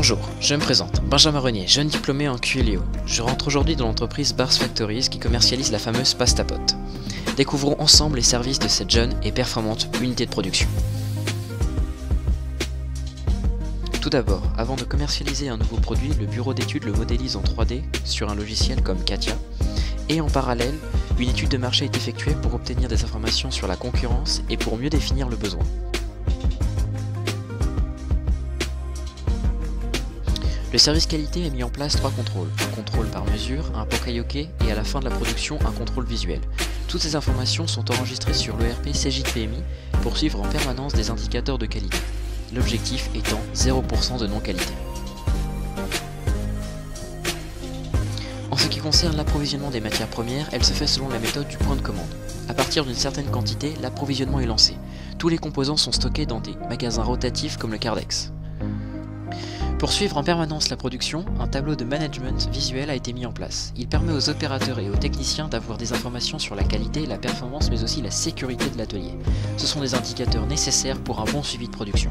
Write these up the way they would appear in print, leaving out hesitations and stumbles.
Bonjour, je me présente, Benjamin Renier, jeune diplômé en QLIO. Je rentre aujourd'hui dans l'entreprise Bars Factories qui commercialise la fameuse pasta pot. Découvrons ensemble les services de cette jeune et performante unité de production. Tout d'abord, avant de commercialiser un nouveau produit, le bureau d'études le modélise en 3D sur un logiciel comme CATIA. Et en parallèle, une étude de marché est effectuée pour obtenir des informations sur la concurrence et pour mieux définir le besoin. Le service qualité a mis en place 3 contrôles, un contrôle par mesure, un pokayoke et à la fin de la production un contrôle visuel. Toutes ces informations sont enregistrées sur l'ERP CJPMI pour suivre en permanence des indicateurs de qualité. L'objectif étant 0% de non-qualité. En ce qui concerne l'approvisionnement des matières premières, elle se fait selon la méthode du point de commande. À partir d'une certaine quantité, l'approvisionnement est lancé. Tous les composants sont stockés dans des magasins rotatifs comme le Cardex. Pour suivre en permanence la production, un tableau de management visuel a été mis en place. Il permet aux opérateurs et aux techniciens d'avoir des informations sur la qualité, la performance, mais aussi la sécurité de l'atelier. Ce sont des indicateurs nécessaires pour un bon suivi de production.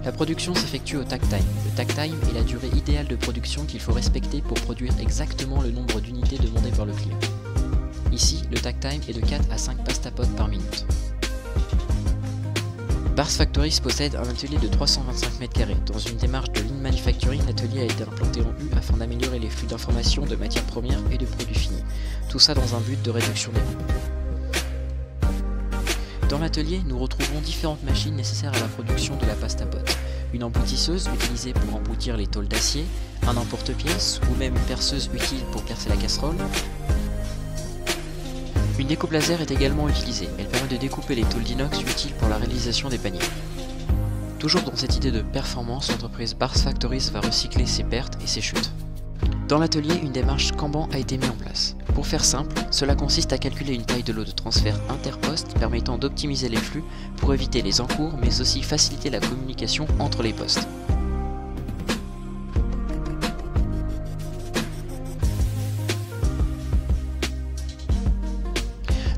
La production s'effectue au takt time. Le takt time est la durée idéale de production qu'il faut respecter pour produire exactement le nombre d'unités demandées par le client. Ici, le takt time est de 4 à 5 pasta pots par minute. Bars Factories possède un atelier de 325 m². Dans une démarche de lean manufacturing, l'atelier a été implanté en U afin d'améliorer les flux d'informations de matières premières et de produits finis. Tout ça dans un but de réduction des coûts. Dans l'atelier, nous retrouvons différentes machines nécessaires à la production de la pasta pot. Une emboutisseuse utilisée pour emboutir les tôles d'acier, un emporte-pièces ou même une perceuse utile pour percer la casserole. Une découpe laser est également utilisée, elle permet de découper les tôles d'inox utiles pour la réalisation des paniers. Toujours dans cette idée de performance, l'entreprise Bars Factories va recycler ses pertes et ses chutes. Dans l'atelier, une démarche Kanban a été mise en place. Pour faire simple, cela consiste à calculer une taille de lot de transfert interposte permettant d'optimiser les flux pour éviter les encours mais aussi faciliter la communication entre les postes.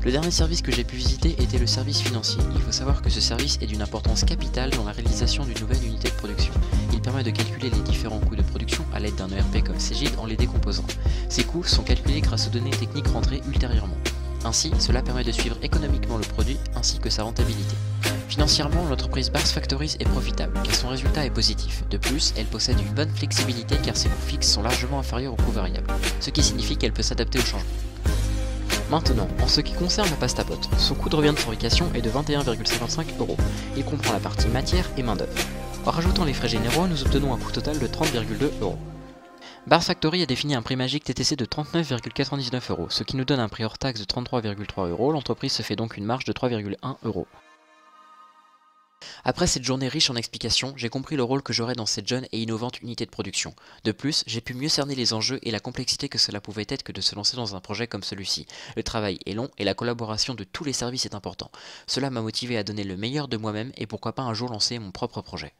Le dernier service que j'ai pu visiter était le service financier. Il faut savoir que ce service est d'une importance capitale dans la réalisation d'une nouvelle unité de production. Il permet de calculer les différents coûts de production à l'aide d'un ERP comme Cegid en les décomposant. Ces coûts sont calculés grâce aux données techniques rentrées ultérieurement. Ainsi, cela permet de suivre économiquement le produit ainsi que sa rentabilité. Financièrement, l'entreprise Bars Factories est profitable car son résultat est positif. De plus, elle possède une bonne flexibilité car ses coûts fixes sont largement inférieurs aux coûts variables, ce qui signifie qu'elle peut s'adapter aux changements. Maintenant, en ce qui concerne la pasta pot, son coût de revient de fabrication est de 21,55 €. Il comprend la partie matière et main d'œuvre. En rajoutant les frais généraux, nous obtenons un coût total de 30,2 €. Bars Factory a défini un prix magique TTC de 39,99 €, ce qui nous donne un prix hors taxe de 33,3 €. L'entreprise se fait donc une marge de 3,1 €. Après cette journée riche en explications, j'ai compris le rôle que j'aurais dans cette jeune et innovante unité de production. De plus, j'ai pu mieux cerner les enjeux et la complexité que cela pouvait être que de se lancer dans un projet comme celui-ci. Le travail est long et la collaboration de tous les services est important. Cela m'a motivé à donner le meilleur de moi-même et pourquoi pas un jour lancer mon propre projet.